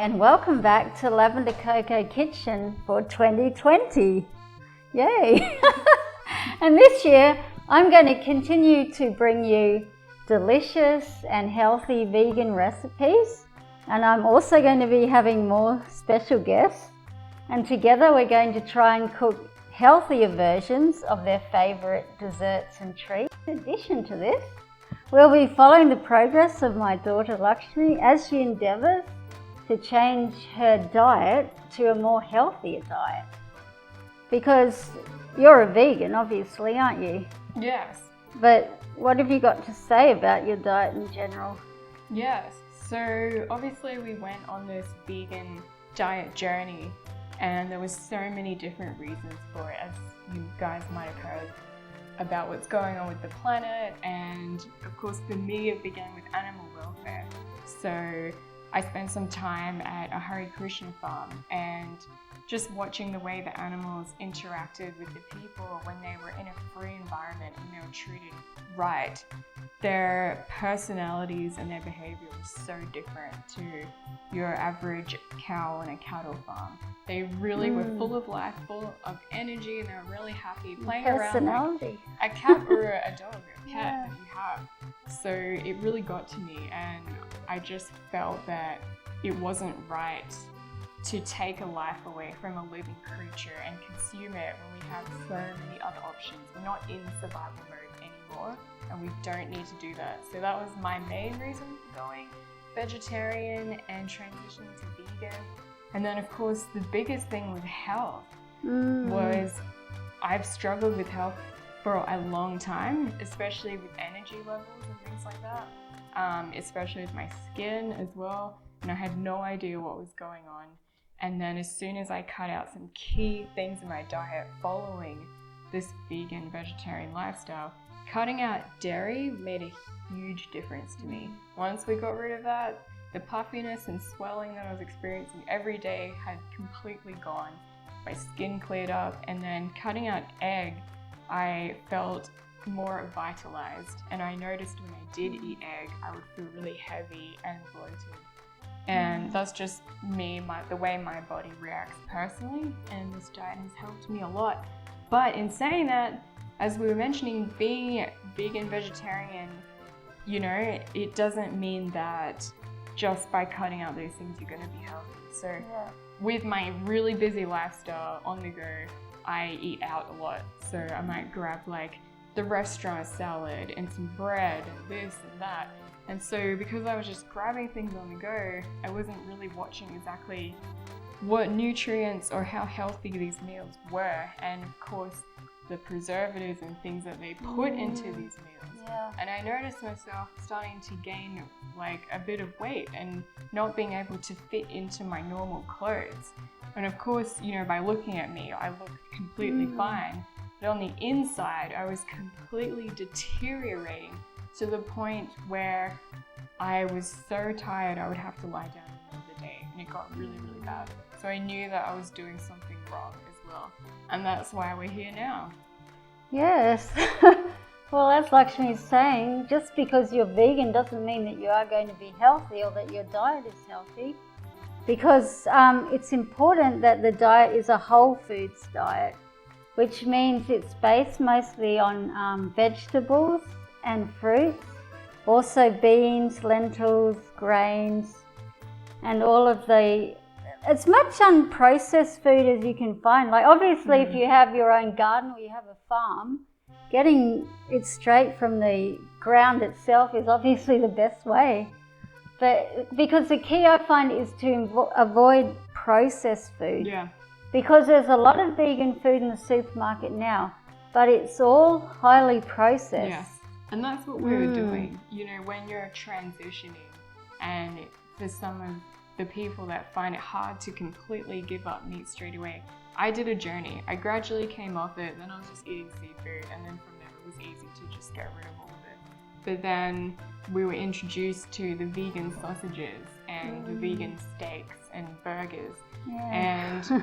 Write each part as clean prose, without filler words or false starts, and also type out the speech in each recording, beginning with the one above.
and welcome back to Lavender Coco Kitchen for 2020. Yay! And this year I'm going to continue to bring you delicious and healthy vegan recipes, and I'm also going to be having more special guests, and together we're going to try and cook healthier versions of their favourite desserts and treats. In addition to this, we'll be following the progress of my daughter Lakshmi as she endeavours to change her diet to a more healthier diet. Because you're a vegan, obviously, aren't you? Yes. But what have you got to say about your diet in general? Yes. So obviously we went on this vegan diet journey, and there was so many different reasons for it, as you guys might have heard about what's going on with the planet. And of course for me it began with animal welfare. So I spent some time at a Hare Krishna farm and just watching the way the animals interacted with the people when they were in a free environment and they were treated right. Their personalities and their behavior was so different to your average cow on a cattle farm. They really were full of life, full of energy, and they were really happy playing around like a cat or a dog or a cat that you have. So it really got to me, and I just felt that it wasn't right to take a life away from a living creature and consume it when we have so many other options. We're not in survival mode anymore, and we don't need to do that. So that was my main reason for going vegetarian and transitioning to vegan. And then of course the biggest thing with health was I've struggled with health for a long time, especially with energy levels and things like that, especially with my skin as well, and I had no idea what was going on. And then as soon as I cut out some key things in my diet following this vegan vegetarian lifestyle, cutting out dairy made a huge difference to me. Once we got rid of that, the puffiness and swelling that I was experiencing every day had completely gone. My skin cleared up, and then cutting out egg, I felt more vitalized, and I noticed when I did eat egg, I would feel really heavy and bloated. And that's just me, the way my body reacts personally, and this diet has helped me a lot. But in saying that, as we were mentioning, being vegan, vegetarian, you know, it doesn't mean that just by cutting out those things you're going to be healthy. So with my really busy lifestyle on the go, I eat out a lot. So I might grab like the restaurant salad and some bread and this and that. And so because I was just grabbing things on the go, I wasn't really watching exactly what nutrients or how healthy these meals were. And of course, the preservatives and things that they put into these meals. And I noticed myself starting to gain like a bit of weight and not being able to fit into my normal clothes. And of course, you know, by looking at me, I looked completely fine. But on the inside, I was completely deteriorating to the point where I was so tired I would have to lie down in the middle of the day, and it got really, really bad. So I knew that I was doing something wrong as well, and that's why we're here now. Yes. Well, as Lakshmi is saying, just because you're vegan doesn't mean that you are going to be healthy or that your diet is healthy, because it's important that the diet is a whole foods diet, which means it's based mostly on vegetables and fruits, also beans, lentils, grains, and all of as much unprocessed food as you can find. Like obviously if you have your own garden or you have a farm, getting it straight from the ground itself is obviously the best way. But because the key I find is to avoid processed food. Because there's a lot of vegan food in the supermarket now, but it's all highly processed. Yes. And that's what we were doing, you know, when you're transitioning, and for some of the people that find it hard to completely give up meat straight away, I did a journey. I gradually came off it, then I was just eating seafood, and then from there it was easy to just get rid of all of it. But then we were introduced to the vegan sausages and the vegan steaks and burgers. And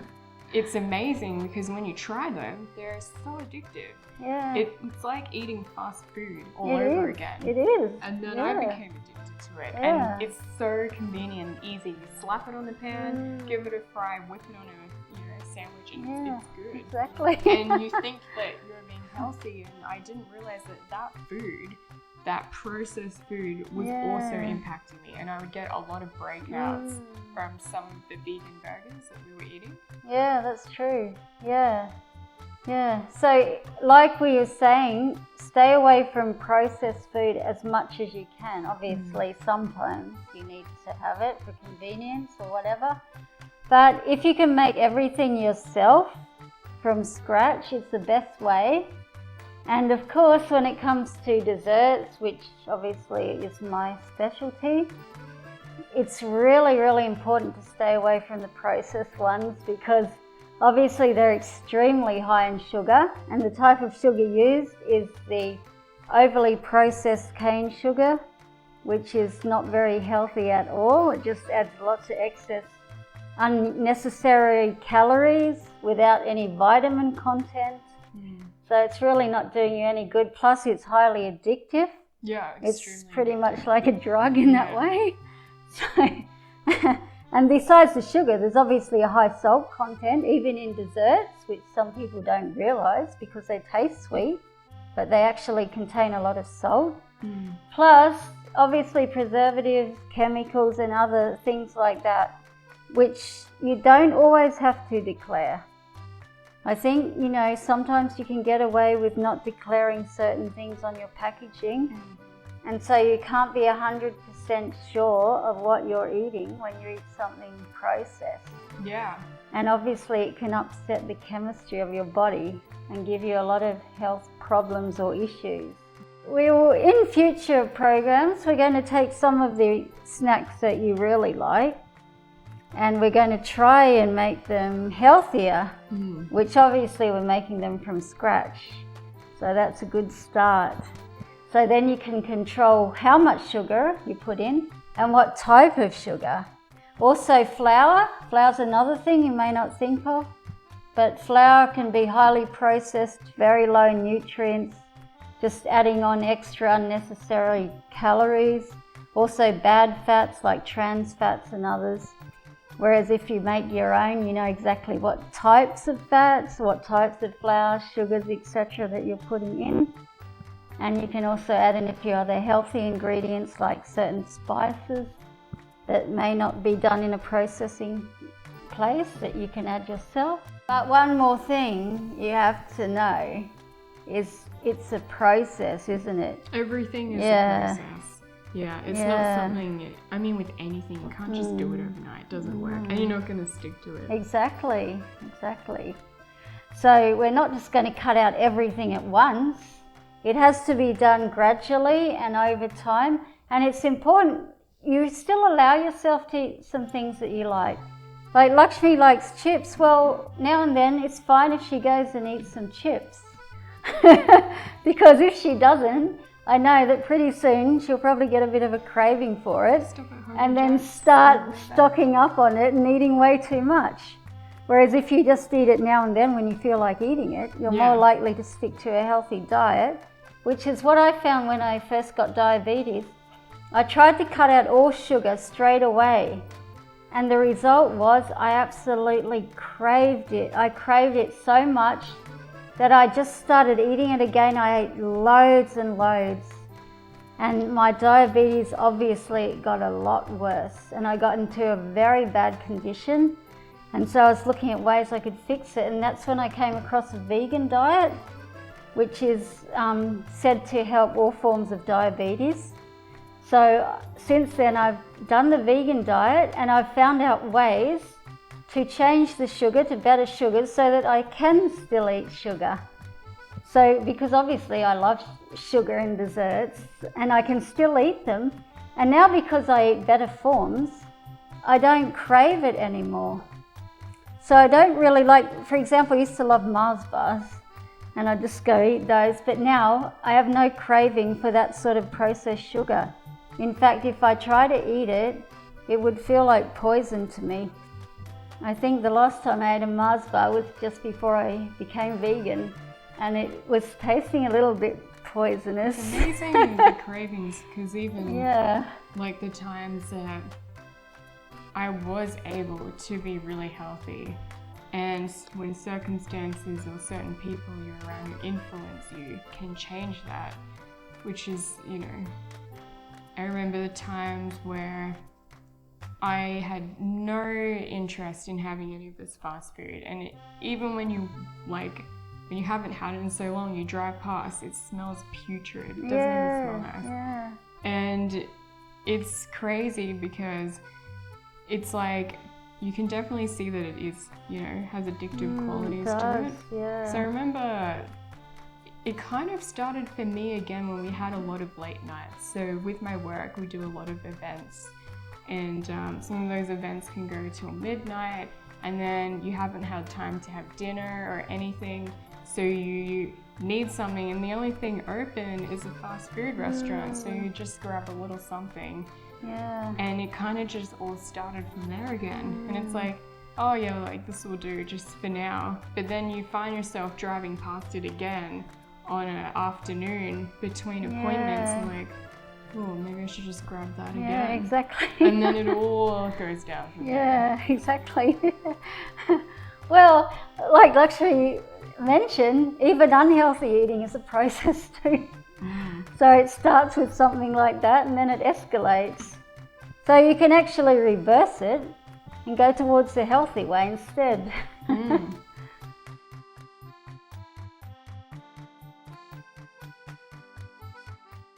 it's amazing because when you try them, they're so addictive. It's like eating fast food all over again. It is. And then I became addicted to it. Yeah. And it's so convenient and easy. You slap it on the pan, give it a fry, whip it on a sandwich, and it's good. Exactly. And you think that you're being healthy, and I didn't realize that food, that processed food, was also impacting me, and I would get a lot of breakouts from some of the vegan burgers that we were eating. Yeah, that's true. Yeah. So like we were saying, stay away from processed food as much as you can. Obviously, sometimes you need to have it for convenience or whatever. But if you can make everything yourself from scratch, it's the best way. And of course, when it comes to desserts, which obviously is my specialty, it's really, really important to stay away from the processed ones because obviously they're extremely high in sugar, and the type of sugar used is the overly processed cane sugar, which is not very healthy at all. It just adds lots of excess unnecessary calories without any vitamin content. So it's really not doing you any good. Plus it's highly addictive. Yeah, it's pretty much like a drug in that way. So and besides the sugar, there's obviously a high salt content, even in desserts, which some people don't realise because they taste sweet, but they actually contain a lot of salt. Plus, obviously preservatives, chemicals and other things like that, which you don't always have to declare. I think, sometimes you can get away with not declaring certain things on your packaging. And so you can't be 100% sure of what you're eating when you eat something processed. Yeah. And obviously it can upset the chemistry of your body and give you a lot of health problems or issues. In future programs, we're going to take some of the snacks that you really like and we're going to try and make them healthier, which obviously we're making them from scratch. So that's a good start. So then you can control how much sugar you put in and what type of sugar. Also flour. Flour's another thing you may not think of, but flour can be highly processed, very low in nutrients, just adding on extra unnecessary calories. Also bad fats like trans fats and others. Whereas if you make your own, you know exactly what types of fats, what types of flour, sugars, etc. that you're putting in. And you can also add in a few other healthy ingredients like certain spices that may not be done in a processing place that you can add yourself. But one more thing you have to know is it's a process, isn't it? Everything is a process. Yeah, it's not something, with anything, you can't just do it overnight, it doesn't work, and you're not going to stick to it. Exactly. So we're not just going to cut out everything at once. It has to be done gradually and over time, and it's important you still allow yourself to eat some things that you like. Like Lakshmi likes chips. Well, now and then it's fine if she goes and eats some chips. Because if she doesn't, I know that pretty soon she'll probably get a bit of a craving for it and then start stocking up on it and eating way too much. Whereas if you just eat it now and then when you feel like eating it, you're more likely to stick to a healthy diet, which is what I found when I first got diabetes. I tried to cut out all sugar straight away, and the result was I absolutely craved it. I craved it so much that I just started eating it again. I ate loads and loads, and my diabetes obviously got a lot worse, and I got into a very bad condition. And so I was looking at ways I could fix it, and that's when I came across a vegan diet, which is said to help all forms of diabetes. So since then I've done the vegan diet and I've found out ways to change the sugar to better sugars so that I can still eat sugar. So because obviously I love sugar in desserts and I can still eat them, and now because I eat better forms, I don't crave it anymore. So I don't really like, for example, I used to love Mars bars and I'd just go eat those, but now I have no craving for that sort of processed sugar. In fact, if I try to eat it, it would feel like poison to me. I think the last time I ate a Mars bar was just before I became vegan, and it was tasting a little bit poisonous. It's amazing the cravings, because even Yeah. like the times that I was able to be really healthy, and when circumstances or certain people you're around who influence you can change that, which is, you know, I remember the times where I had no interest in having any of this fast food, and even when you haven't had it in so long, you drive past, it smells putrid. It doesn't even smell nice. Yeah. And it's crazy because it's like you can definitely see that it is, you know, has addictive qualities to it. Yeah. So I remember it kind of started for me again when we had a lot of late nights. So with my work, we do a lot of events, and some of those events can go till midnight, and then you haven't had time to have dinner or anything, so you need something, and the only thing open is a fast food restaurant, so you just grab a little something. Yeah. And it kind of just all started from there again. And it's like, oh yeah, like this will do just for now. But then you find yourself driving past it again on an afternoon between appointments, and like, oh, maybe I should just grab that again. Yeah, exactly. And then it all goes down from there. Yeah, exactly. Well, like Lakshmi mentioned, even unhealthy eating is a process too. So it starts with something like that, and then it escalates. So you can actually reverse it and go towards the healthy way instead.